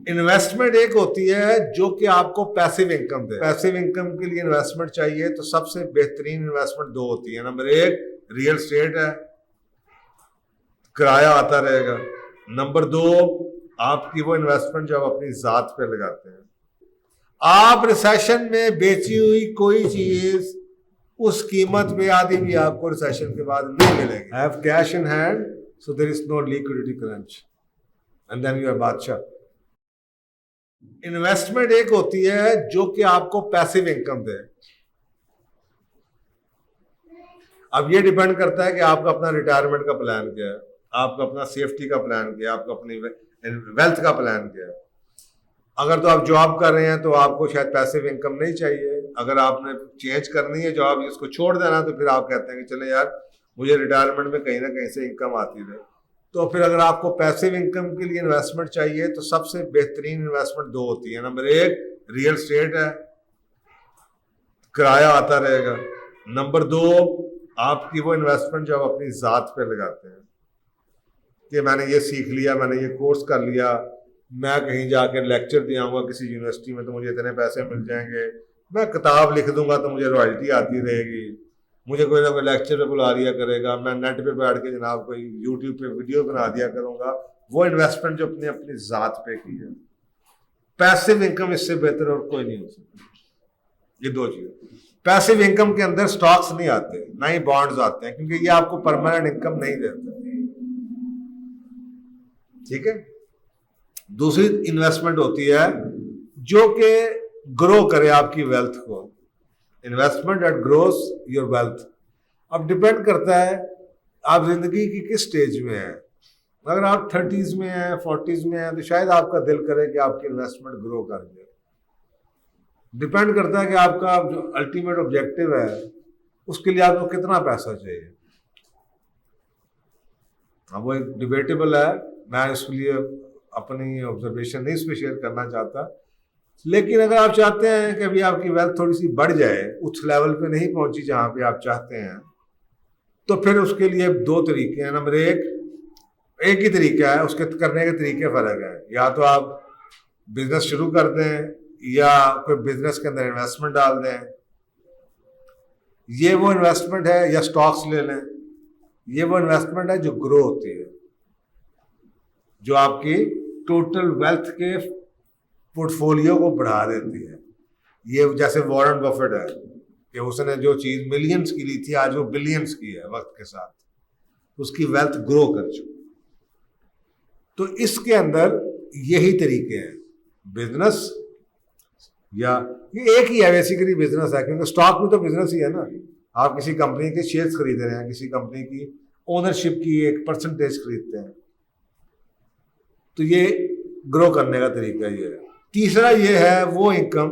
Investment एक होती है जो कि आपको पैसिव इनकम दे। पैसिव इनकम के लिए इन्वेस्टमेंट चाहिए तो सबसे बेहतरीन इन्वेस्टमेंट दो होती है। नंबर एक रियल एस्टेट है, किराया आता रहेगा। नंबर दो आपकी वो इन्वेस्टमेंट जो आप अपनी जात पे लगाते हैं। आप रिसेशन में बेची हुई कोई चीज उस कीमत पे आधी भी आपको रिसेशन के बाद नहीं मिलेगी। Have cash in hand so there is no liquidity crunch and then you are बादशाह। इन्वेस्टमेंट एक होती है जो कि आपको पैसिव इनकम दे। अब ये डिपेंड करता है कि आपका अपना रिटायरमेंट का प्लान क्या है, आपका अपना सेफ्टी का प्लान क्या है, आपका अपनी वेल्थ का प्लान क्या है। अगर तो आप जॉब कर रहे हैं तो आपको शायद पैसिव इनकम नहीं चाहिए। अगर आपने चेंज करनी है जॉब, इसको छोड़ देना, तो फिर आप कहते हैं कि चले यार मुझे रिटायरमेंट में कहीं ना कहीं से इनकम आती रहे। तो फिर अगर आपको पैसिव इनकम के लिए इन्वेस्टमेंट चाहिए तो सबसे बेहतरीन इन्वेस्टमेंट दो होती है। नंबर एक रियल एस्टेट है, किराया आता रहेगा। नंबर दो आपकी वो इन्वेस्टमेंट जो आप अपनी जात पे लगाते हैं कि मैंने ये सीख लिया, मैंने ये कोर्स कर लिया, मैं कहीं जाके लेक्चर दे आऊँगा किसी यूनिवर्सिटी में तो मुझे इतने पैसे मिल जाएंगे, मैं किताब लिख दूंगा तो मुझे रॉयल्टी आती रहेगी, मुझे कोई ना कोई लेक्चर पे बुला दिया करेगा, मैं नेट पे बैठ के जनाब कोई यूट्यूब पे वीडियो बना दिया करूंगा। वो इन्वेस्टमेंट जो अपनी अपनी जात पे की है, पैसिव इनकम इससे बेहतर और कोई नहीं हो सकती। ये दो चीजें। पैसिव इनकम के अंदर स्टॉक्स नहीं आते, ना ही बॉन्ड्स आते हैं, क्योंकि ये आपको परमानेंट इनकम नहीं देते। ठीक है। दूसरी इन्वेस्टमेंट होती है जो कि ग्रो करे आपकी वेल्थ को। Investment that grows your wealth. अब डिपेंड करता है आप जिंदगी की किस स्टेज में हैं। अगर आप 30s में हैं, 40s में हैं, तो शायद आपका दिल करे कि आपकी इन्वेस्टमेंट ग्रो कर जाए। डिपेंड करता है कि आपका जो अल्टीमेट ऑब्जेक्टिव है उसके लिए आपको कितना पैसा चाहिए। अब वो एक डिबेटेबल है, मैं इसलिए अपनी ऑब्जर्वेशन नहीं इसमें शेयर करना चाहता। लेकिन अगर आप चाहते हैं कि अभी आपकी वेल्थ थोड़ी सी बढ़ जाए, उस लेवल पे नहीं पहुंची जहां पे आप चाहते हैं, तो फिर उसके लिए दो तरीके हैं। नंबर एक ही तरीका है, उसके करने के तरीके फर्क है। या तो आप बिजनेस शुरू कर दें या कोई बिजनेस के अंदर इन्वेस्टमेंट डाल दें। ये वो इन्वेस्टमेंट है, या स्टॉक्स ले लें, ये वो इन्वेस्टमेंट है जो ग्रो होती है, जो आपकी टोटल वेल्थ के पोर्टफोलियो को बढ़ा देती है। ये जैसे वॉरेन बफेट है कि उसने जो चीज मिलियंस की ली थी आज वो बिलियंस की है वक्त के साथ, उसकी वेल्थ ग्रो कर चुकी। तो इसके अंदर यही तरीके हैं बिजनेस, या ये एक ही है बेसिकली बिजनेस है, क्योंकि स्टॉक में तो बिजनेस ही है ना। आप किसी कंपनी के शेयर्स खरीद रहे हैं, किसी कंपनी की ओनरशिप की एक परसेंटेज खरीदते हैं, तो ये ग्रो करने का तरीका ये है। तीसरा ये है वो इनकम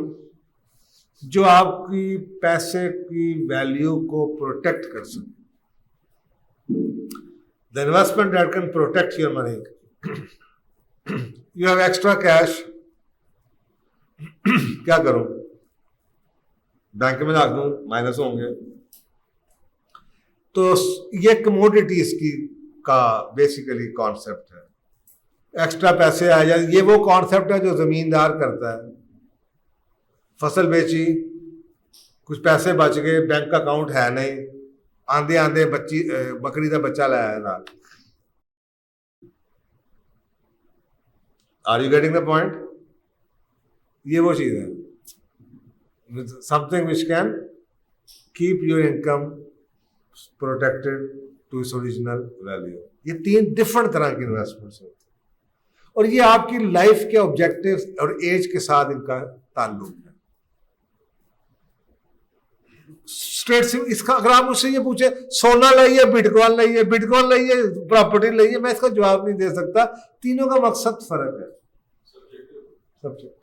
जो आपकी पैसे की वैल्यू को प्रोटेक्ट कर सके। The investment that can protect your money. You have extra cash, क्या करूं, बैंक में रख दूं, माइनस होंगे। तो ये कमोडिटीज की का बेसिकली कॉन्सेप्ट है। एक्स्ट्रा पैसे आ जाए, ये वो कॉन्सेप्ट है जो जमींदार करता है। फसल बेची, कुछ पैसे बच गए, बैंक अकाउंट है नहीं, आंधे आंधे बकरी का बच्चा लाया ना। Are you getting the point? ये वो चीज है, something which can keep your income protected to its original value. ये तीन डिफरेंट तरह की इन्वेस्टमेंट्स होती है और ये आपकी लाइफ के ऑब्जेक्टिव्स और एज के साथ इनका ताल्लुक है। स्ट्रेट से इसका अगर आप मुझसे ये पूछे सोना लाइए, बिटकॉइन लाइए, बिटकॉइन लाइए, प्रॉपर्टी लाइए, मैं इसका जवाब नहीं दे सकता। तीनों का मकसद फर्क है, सब्जेक्ट।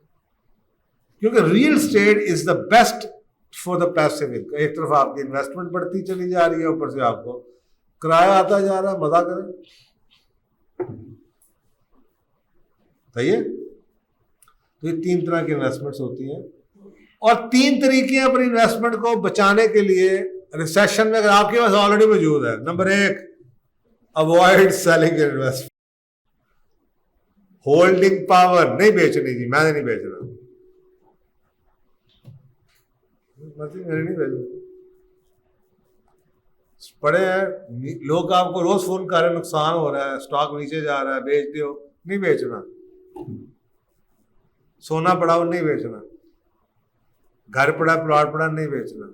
क्योंकि real estate is the best for the passive income. एक तरफ आपकी इन्वेस्टमेंट बढ़ती चली जा रही है, ऊपर से आपको किराया आता जा रहा है, मजा करें। सही है। तो ये तीन तरह की इन्वेस्टमेंट्स होती हैं और तीन तरीके हैं अपनी इन्वेस्टमेंट को बचाने के लिए रिसेशन में, अगर आपके पास ऑलरेडी मौजूद है। नंबर एक, avoid selling investment. Holding power नहीं बेचनी जी, मैंने नहीं बेचना, मैंने नहीं बेचना। पड़े हैं लोग आपको रोज फोन कर रहे हैं, नुकसान हो रहा है, स्टॉक नीचे जा रहा है, बेच दो, नहीं बेचना। सोना पड़ा हो नहीं बेचना, घर पड़ा प्लॉट पड़ा नहीं बेचना।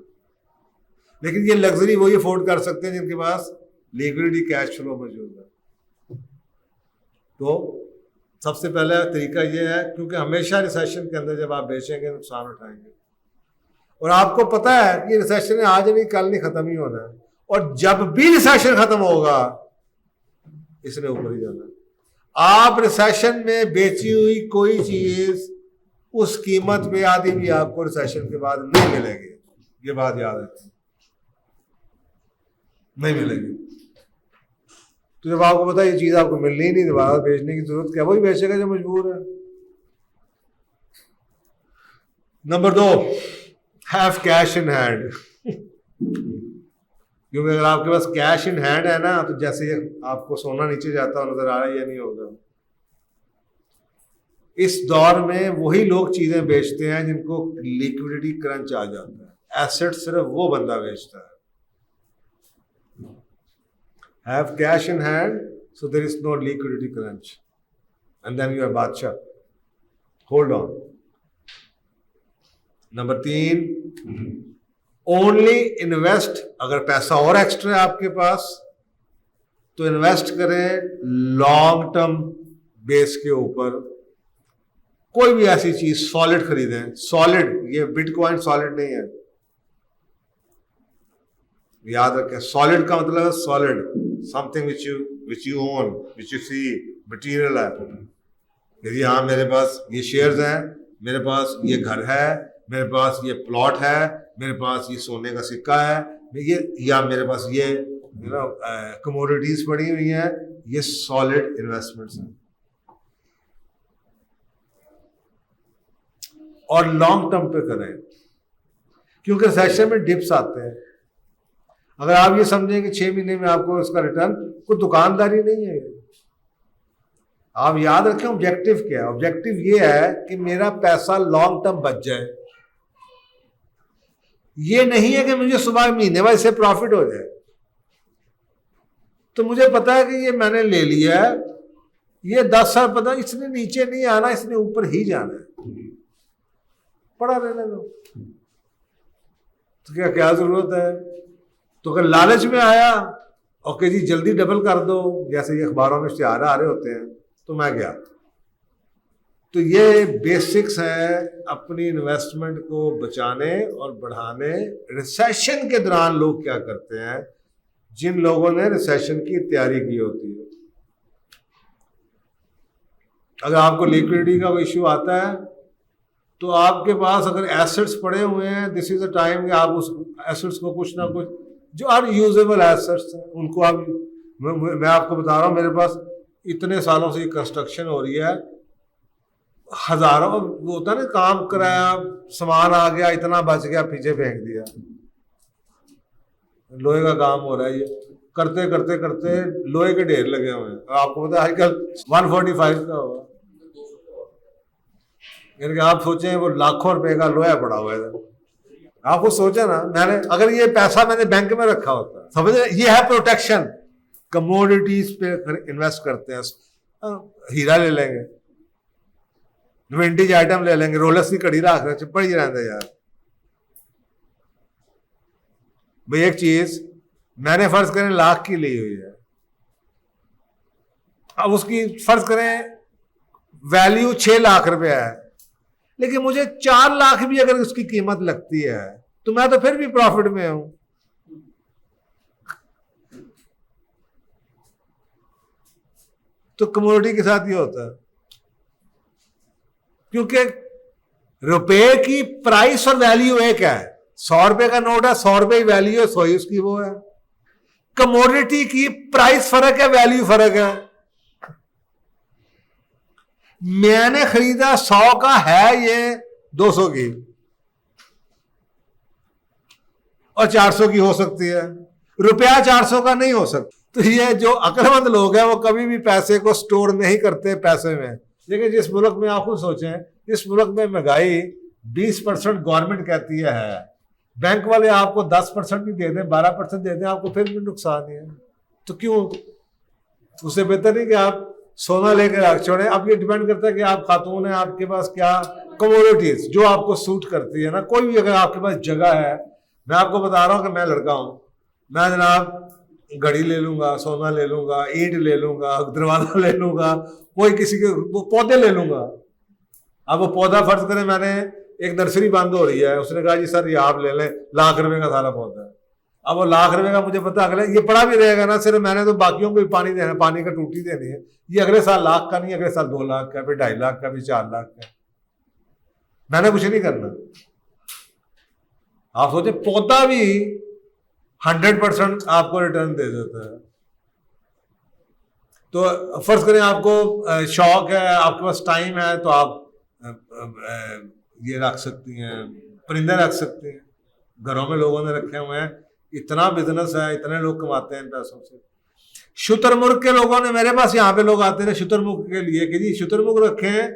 लेकिन ये लग्जरी वही अफोर्ड कर सकते हैं जिनके पास लिक्विडिटी कैश फ्लो मौजूद है। तो सबसे पहला तरीका ये है, क्योंकि हमेशा रिसेशन के अंदर जब आप बेचेंगे नुकसान उठाएंगे, और आपको पता है कि रिसेशन आज नहीं कल नहीं खत्म ही होना है, और जब भी रिसेशन खत्म होगा इसने ऊपर ही जाना है। आप रिसेशन में बेची हुई कोई चीज उस कीमत पे आधी भी आपको रिसेशन के बाद नहीं मिलेगी, ये बात याद रखें, नहीं मिलेगी। तो जब आपको पता है ये चीज आपको मिलनी ही नहीं, दोबारा बेचने की जरूरत क्या, वही बेचेगा जो मजबूर है। Number 2, have cash in hand. क्योंकि अगर आपके पास कैश इन हैंड है ना, तो जैसे आपको सोना नीचे जाता हो नजर आ रहा है, या नहीं होगा। इस दौर में वही लोग चीजें बेचते हैं जिनको लिक्विडिटी क्रंच आ जाता है। एसेट सिर्फ वो बंदा बेचता है। Have cash in hand so there is no liquidity crunch, and then you are बादशाह। Hold on. Number 3, only invest. अगर पैसा और एक्स्ट्रा है आपके पास तो इन्वेस्ट करें लॉन्ग टर्म बेस के ऊपर। कोई भी ऐसी चीज सॉलिड खरीदें, सॉलिड, ये बिटकॉइन सॉलिड नहीं है, याद रखें। सॉलिड का मतलब है solid, something which you own, which you see, material है। यदि हाँ मेरे पास ये शेयर्स हैं, मेरे पास ये घर है, मेरे पास ये प्लॉट है, मेरे पास ये सोने का सिक्का है, ये, या मेरे पास ये कमोडिटीज पड़ी हुई हैं, ये सॉलिड इन्वेस्टमेंट्स हैं। और लॉन्ग टर्म पे करें, क्योंकि रिसेशन में डिप्स आते हैं। अगर आप ये समझें कि 6 महीने में आपको इसका रिटर्न, कोई दुकानदारी नहीं है। आप याद रखें ऑब्जेक्टिव क्या है। ऑब्जेक्टिव ये है कि मेरा पैसा लॉन्ग टर्म बच जाए। ये नहीं है कि मुझे सुबह महीने बाद से प्रॉफिट हो जाए। तो मुझे पता है कि ये मैंने ले लिया है, ये 10 साल पता इसने नीचे नहीं आना, इसने ऊपर ही जाना है, पड़ा रहने दो। तो क्या जरूरत है। तो अगर लालच में आया और कि जी जल्दी डबल कर दो, जैसे ये अखबारों में इश्तिहार आ रहे होते हैं, तो मैं गया। तो ये बेसिक्स है अपनी इन्वेस्टमेंट को बचाने और बढ़ाने। रिसेशन के दौरान लोग क्या करते हैं, जिन लोगों ने रिसेशन की तैयारी की होती है, अगर आपको लिक्विडिटी का इश्यू आता है तो आपके पास अगर एसेट्स पड़े हुए हैं, दिस इज द टाइम कि आप उस एसेट्स को कुछ ना कुछ, जो अनयूजेबल एसेट्स हैं उनको आप, मैं आपको बता रहा हूँ, मेरे पास इतने सालों से ये कंस्ट्रक्शन हो रही है, हजारों वो होता है ना, काम कराया, सामान आ गया, इतना बच गया, पीछे फेंक दिया। लोहे का काम हो रहा है, ये करते करते करते लोहे के ढेर लगे हुए हैं। आपको पता है आजकल 145 का होगा, यानी कि आप सोचें वो लाखों रुपए का लोहा पड़ा हुआ है। आपको सोचा ना, मैंने अगर ये पैसा मैंने बैंक में रखा होता, समझ रहे, ये है प्रोटेक्शन। कमोडिटीज पे इन्वेस्ट करते हैं, हीरा ले लेंगे, विंटेज आइटम ले लेंगे, रोलेक्स की घड़ी रख रहे, पड़ी रहता यार। भाई एक चीज मैंने फर्ज करें लाख की ली हुई है, अब उसकी फर्ज करें वैल्यू 6 लाख रुपया है, लेकिन मुझे 4 लाख भी अगर उसकी कीमत लगती है तो मैं तो फिर भी प्रॉफिट में हूं। तो कमोडिटी के साथ ये होता है, क्योंकि रुपए की प्राइस और वैल्यू एक है। 100 रुपए का नोट है, 100 रुपए की वैल्यू है, 100 ही उसकी वो है। कमोडिटी की प्राइस फर्क है, वैल्यू फर्क है। मैंने खरीदा 100 का है, ये 200 की और 400 की हो सकती है, रुपया 400 का नहीं हो सकता। तो ये जो अक्लमंद लोग हैं वो कभी भी पैसे को स्टोर नहीं करते पैसे में, लेकिन जिस मुल्क में आप खुद सोचें, इस मुल्क में महंगाई 20% गवर्नमेंट कहती है, बैंक वाले आपको 10% भी दे दें, 12% दे दें, आपको फिर भी नुकसान ही है। तो क्यों? उससे बेहतर नहीं कि आप सोना लेकर रख छोड़ें। अब ये डिपेंड करता है कि आप खातून हैं, आपके पास क्या कमोडिटीज जो आपको सूट करती है ना। कोई भी अगर आपके पास जगह है, मैं आपको बता रहा हूँ कि मैं लड़का हूँ, मैं जनाब घड़ी ले लूंगा, सोना ले लूंगा, ईंट ले लूंगा, दरवाजा ले लूंगा, कोई किसी के वो पौधे ले लूंगा। अब वो पौधा फर्ज करें मैंने एक नर्सरी बंद हो रही है, उसने कहा जी सर ये आप ले लें, ₹1,00,000 का सारा पौधा है। अब वो ₹1,00,000 का मुझे पता अगले ये पड़ा भी रहेगा ना, सिर्फ मैंने तो बाकियों को भी पानी देना, पानी का टूटी देनी है। ये अगले साल लाख का नहीं, अगले साल 2 लाख का, फिर 2.5 लाख का, फिर 4 लाख का। मैंने कुछ नहीं करना। आप सोचे पौधा भी 100% आपको रिटर्न दे देता है। तो फर्ज करें आपको शौक है, आपके पास टाइम है, तो आप ये रख सकती हैं, परिंदे रख सकते हैं। घरों में लोगों ने रखे हुए हैं, इतना बिजनेस है, इतने लोग कमाते हैं इन पैसों से। शुतुरमुर्ग के लोगों ने, मेरे पास यहाँ पे लोग आते हैं शुतुरमुर्ग के लिए कि जी शुतुरमुर्ग रखे हैं,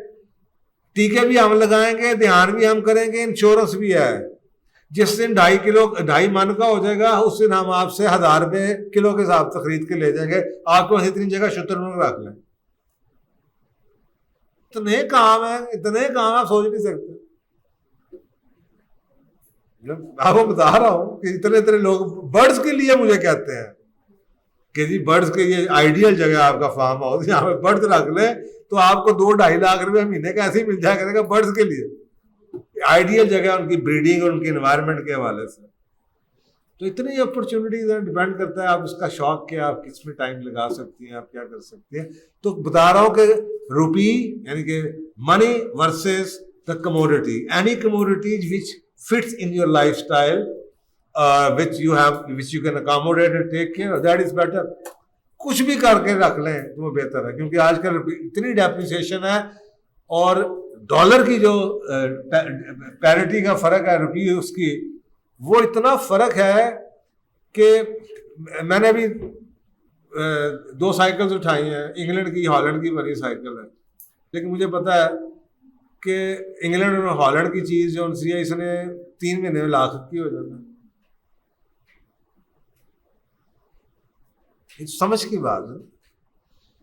टीके भी हम लगाएंगे, ध्यान भी हम करेंगे, इंश्योरेंस भी है। जिस दिन 2.5 मन का हो जाएगा, उस दिन हम आपसे ₹1,000 किलो के हिसाब से खरीद के ले जाएंगे। आपको इतनी जगह शुतुरमुर्ग रख लें। इतने काम है, इतने काम आप सोच नहीं सकते। आपको बता रहा हूं कि इतने इतने लोग बर्ड्स के लिए मुझे कहते हैं कि जी बर्ड्स के ये आइडियल जगह आपका फार्म हाउस, यहाँ पे बर्ड्स रख ले तो आपको 2-2.5 लाख रुपए महीने का ऐसे ही मिल जाया करेगा। बर्ड्स के लिए आइडियल जगह, उनकी ब्रीडिंग और उनकी एनवायरनमेंट के हवाले से। तो इतनी अपॉर्चुनिटीज है, डिपेंड करता है आप उसका शौक क्या, आप किस में टाइम लगा सकती हैं, आप क्या कर सकती हैं। तो बता रहा हूं कि रुपी यानी कि money versus the commodity, any commodities which fits in your lifestyle, which you can accommodate and take care, that is better। कुछ भी करके रख लें तो वो बेहतर है, क्योंकि आजकल इतनी डेप्रिसिएशन है और डॉलर की जो पैरिटी का फर्क है, रुपी उसकी, वो इतना फर्क है कि मैंने अभी 2 साइकिल्स उठाई हैं, इंग्लैंड की, हॉलैंड की बड़ी साइकिल है। लेकिन मुझे पता है कि इंग्लैंड और हॉलैंड की चीज जो सी है, इसने 3 महीने में लाख की हो जाता है। समझ की बात है।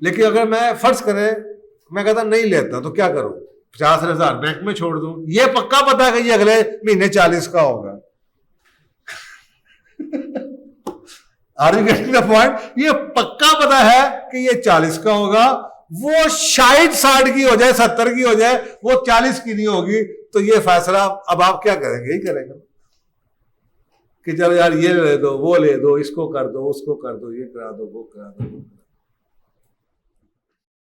लेकिन अगर मैं फर्ज करें मैं कहता नहीं लेता तो क्या करूं? 50,000 बैंक में छोड़ दूं, ये पक्का पता है कि ये अगले महीने 40 का होगा। Are you getting the point? ये पक्का पता है कि ये 40 का होगा, वो शायद 60 की हो जाए, 70 की हो जाए, वो 40 की नहीं होगी। तो ये फैसला अब आप क्या करेंगे? यही करेंगे कि चलो यार ये ले दो, वो ले दो, इसको कर दो, उसको कर दो, ये करा दो, वो करा दो।